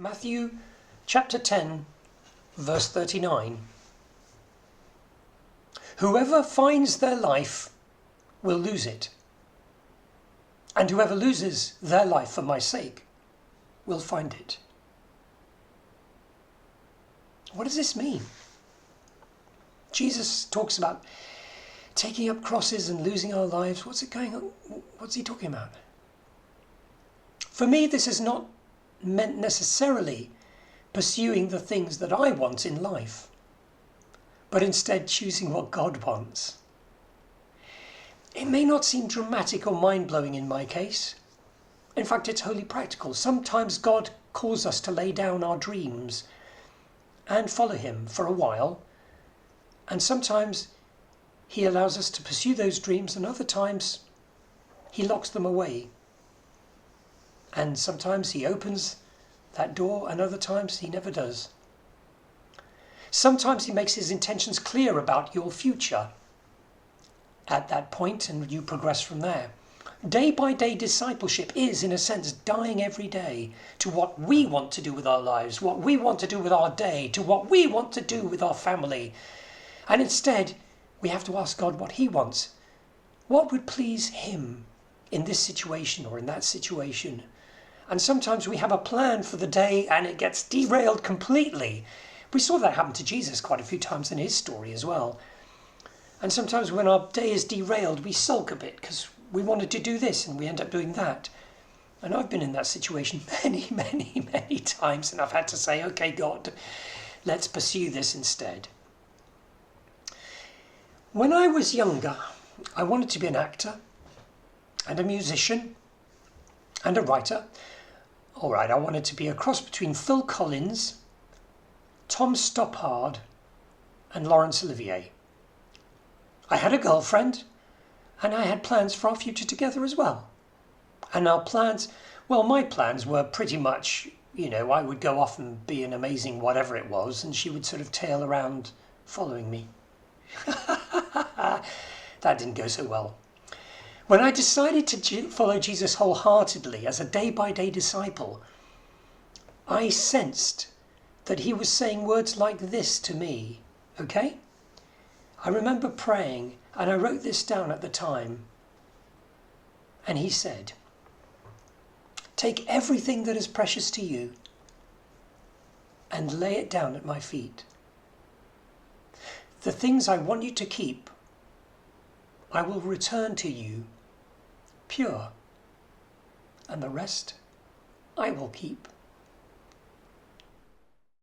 Matthew chapter 10, verse 39. Whoever finds their life will lose it, and whoever loses their life for my sake will find it. What does this mean? Jesus talks about taking up crosses and losing our lives. What's it going on? What's he talking about? For me, this is not meant necessarily pursuing the things that I want in life, but instead choosing what God wants. It may not seem dramatic or mind-blowing in my case. In fact, it's wholly practical. Sometimes God calls us to lay down our dreams and follow him for a while, and sometimes he allows us to pursue those dreams, and other times he locks them away. And sometimes he opens that door, and other times he never does. Sometimes he makes his intentions clear about your future at that point, and you progress from there. Day-by-day discipleship is, in a sense, dying every day to what we want to do with our lives, what we want to do with our day, to what we want to do with our family. And instead, we have to ask God what he wants. What would please him in this situation or in that situation? And sometimes we have a plan for the day and it gets derailed completely. We saw that happen to Jesus quite a few times in his story as well. And sometimes when our day is derailed, we sulk a bit because we wanted to do this and we end up doing that. And I've been in that situation many times, and I've had to say, okay, God, let's pursue this instead. When I was younger, I wanted to be an actor and a musician and a writer. All right, I wanted to be a cross between Phil Collins, Tom Stoppard, and Laurence Olivier. I had a girlfriend, and I had plans for our future together as well. And our plans, well, my plans were pretty much, I would go off and be an amazing whatever it was, and she would sort of tail around following me. That didn't go so well. When I decided to follow Jesus wholeheartedly as a day-by-day disciple, I sensed that he was saying words like this to me, okay? I remember praying, and I wrote this down at the time, and he said, take everything that is precious to you and lay it down at my feet. The things I want you to keep, I will return to you pure, and the rest I will keep.